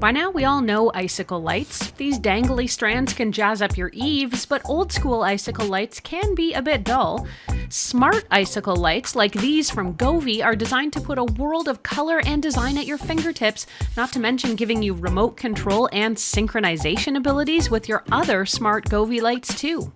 By now we all know icicle lights. These dangly strands can jazz up your eaves, but old school icicle lights can be a bit dull. Smart icicle lights like these from Govee are designed to put a world of color and design at your fingertips, not to mention giving you remote control and synchronization abilities with your other smart Govee lights too.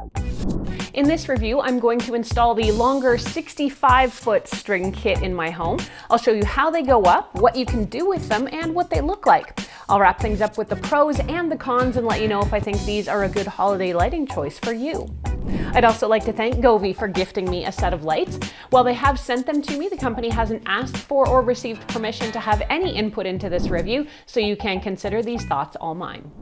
In this review, I'm going to install the longer 65-foot string kit in my home. I'll show you how they go up, what you can do with them, and what they look like. I'll wrap things up with the pros and the cons and let you know if I think these are a good holiday lighting choice for you. I'd also like to thank Govee for gifting me a set of lights. While they have sent them to me, the company hasn't asked for or received permission to have any input into this review, so you can consider these thoughts all mine.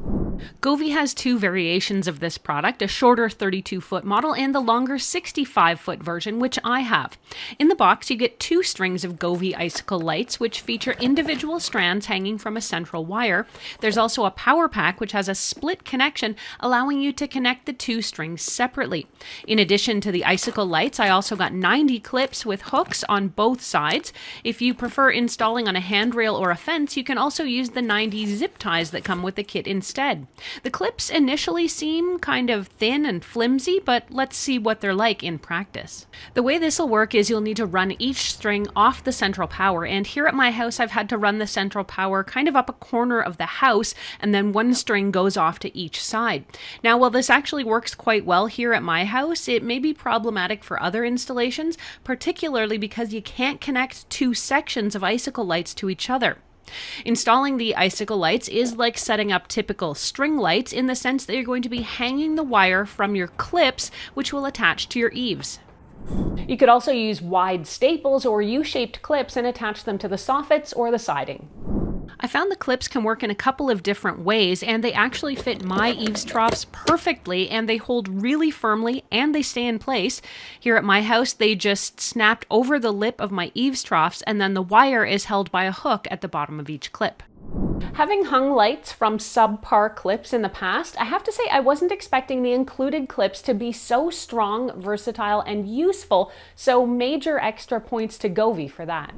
Govee has two variations of this product, a shorter 32-foot model and the longer 65-foot version, which I have. In the box, you get two strings of Govee Icicle lights, which feature individual strands hanging from a central wire. There's also a power pack, which has a split connection, allowing you to connect the two strings separately. In addition to the Icicle lights, I also got 90 clips with hooks on both sides. If you prefer installing on a handrail or a fence, you can also use the 90 zip ties that come with the kit instead. The clips initially seem kind of thin and flimsy, but let's see what they're like in practice. The way this will work is you'll need to run each string off the central power, and here at my house I've had to run the central power kind of up a corner of the house, and then one string goes off to each side. Now, while this actually works quite well here at my house, it may be problematic for other installations, particularly because you can't connect two sections of icicle lights to each other. Installing the icicle lights is like setting up typical string lights in the sense that you're going to be hanging the wire from your clips, which will attach to your eaves. You could also use wide staples or U-shaped clips and attach them to the soffits or the siding. I found the clips can work in a couple of different ways, and they actually fit my eaves troughs perfectly, and they hold really firmly and they stay in place. Here at my house, they just snapped over the lip of my eaves troughs, and then the wire is held by a hook at the bottom of each clip. Having hung lights from subpar clips in the past, I have to say I wasn't expecting the included clips to be so strong, versatile, and useful, so major extra points to Govee for that.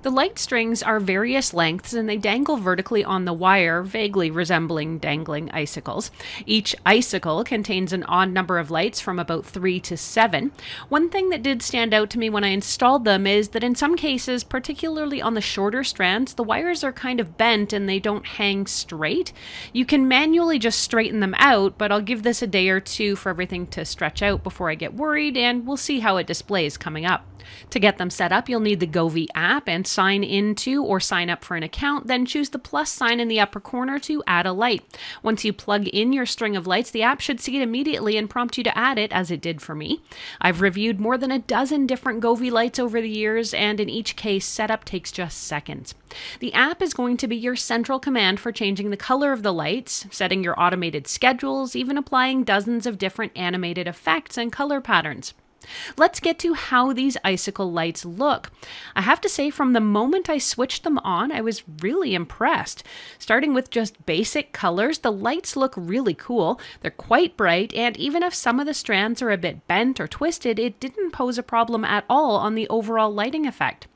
The light strings are various lengths and they dangle vertically on the wire, vaguely resembling dangling icicles. Each icicle contains an odd number of lights from about 3 to 7. One thing that did stand out to me when I installed them is that in some cases, particularly on the shorter strands, the wires are kind of bent and they don't hang straight. You can manually just straighten them out, but I'll give this a day or two for everything to stretch out before I get worried, and we'll see how it displays coming up. To get them set up, you'll need the Govee app and sign into or sign up for an account, then choose the plus sign in the upper corner to add a light. Once you plug in your string of lights, the app should see it immediately and prompt you to add it, as it did for me. I've reviewed more than a dozen different Govee lights over the years, and in each case, setup takes just seconds. The app is going to be your central command for changing the color of the lights, setting your automated schedules, even applying dozens of different animated effects and color patterns. Let's get to how these icicle lights look. I have to say, from the moment I switched them on, I was really impressed. Starting with just basic colors, the lights look really cool. They're quite bright, and even if some of the strands are a bit bent or twisted, it didn't pose a problem at all on the overall lighting effect.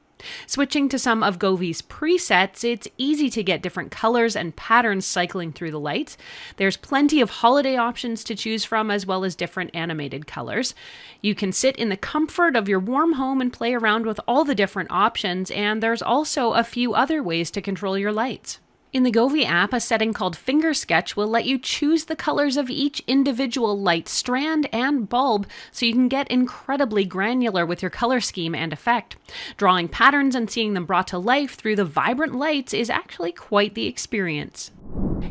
Switching to some of Govee's presets, it's easy to get different colors and patterns cycling through the lights. There's plenty of holiday options to choose from, as well as different animated colors. You can sit in the comfort of your warm home and play around with all the different options, and there's also a few other ways to control your lights. In the Govee app, a setting called Finger Sketch will let you choose the colors of each individual light strand and bulb, so you can get incredibly granular with your color scheme and effect. Drawing patterns and seeing them brought to life through the vibrant lights is actually quite the experience.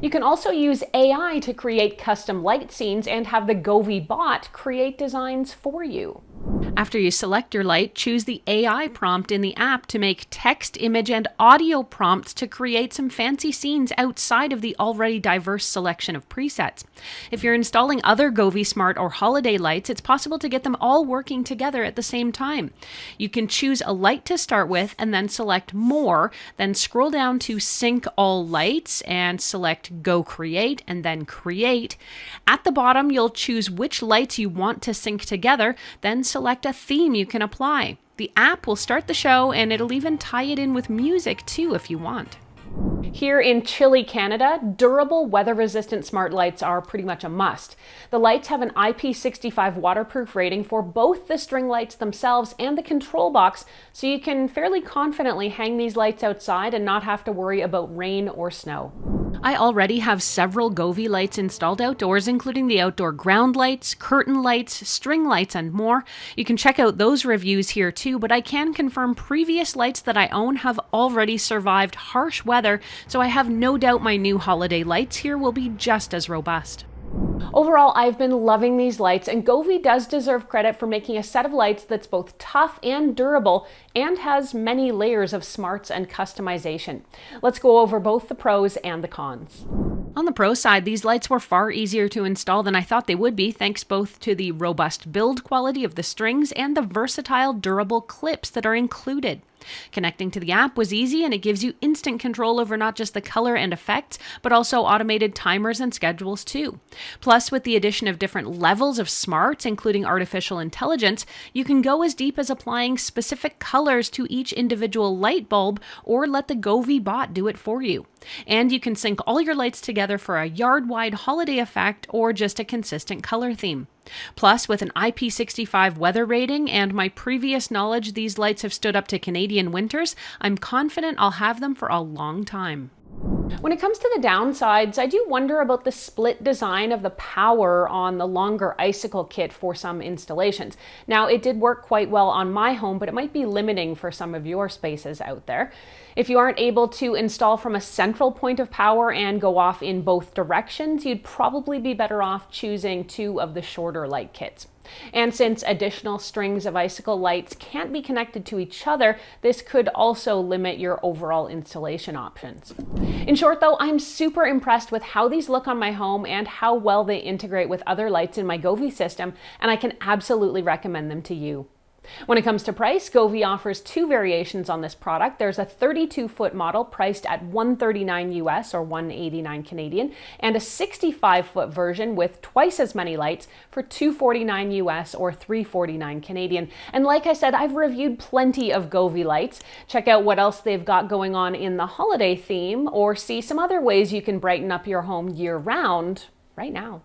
You can also use AI to create custom light scenes and have the Govee bot create designs for you. After you select your light, choose the AI prompt in the app to make text, image, and audio prompts to create some fancy scenes outside of the already diverse selection of presets. If you're installing other Govee Smart or holiday lights, it's possible to get them all working together at the same time. You can choose a light to start with and then select More, then scroll down to Sync All Lights and select Go Create and then Create. At the bottom, you'll choose which lights you want to sync together, then select a theme you can apply. The app will start the show, and it'll even tie it in with music too if you want. Here in chilly Canada, durable, weather-resistant smart lights are pretty much a must. The lights have an IP65 waterproof rating for both the string lights themselves and the control box, so you can fairly confidently hang these lights outside and not have to worry about rain or snow. I already have several Govee lights installed outdoors, including the outdoor ground lights, curtain lights, string lights, and more. You can check out those reviews here too, but I can confirm previous lights that I own have already survived harsh weather, so I have no doubt my new holiday lights here will be just as robust. Overall, I've been loving these lights, and Govee does deserve credit for making a set of lights that's both tough and durable and has many layers of smarts and customization. Let's go over both the pros and the cons. On the pro side, these lights were far easier to install than I thought they would be, thanks both to the robust build quality of the strings and the versatile, durable clips that are included. Connecting to the app was easy, and it gives you instant control over not just the color and effects, but also automated timers and schedules too. Plus, with the addition of different levels of smarts, including artificial intelligence, you can go as deep as applying specific colors to each individual light bulb, or let the Govee bot do it for you. And you can sync all your lights together for a yard-wide holiday effect or just a consistent color theme. Plus, with an IP65 weather rating and my previous knowledge these lights have stood up to Canadian winters, I'm confident I'll have them for a long time. When it comes to the downsides, I do wonder about the split design of the power on the longer Icicle kit for some installations. Now, it did work quite well on my home, but it might be limiting for some of your spaces out there. If you aren't able to install from a central point of power and go off in both directions, you'd probably be better off choosing two of the shorter light kits. And since additional strings of Icicle lights can't be connected to each other, this could also limit your overall installation options. In short though, I'm super impressed with how these look on my home and how well they integrate with other lights in my Govee system, and I can absolutely recommend them to you. When it comes to price, Govee offers two variations on this product. There's a 32-foot model priced at $139 US or $189 Canadian, and a 65-foot version with twice as many lights for $249 US or $349 Canadian. And like I said, I've reviewed plenty of Govee lights. Check out what else they've got going on in the holiday theme, or see some other ways you can brighten up your home year-round right now.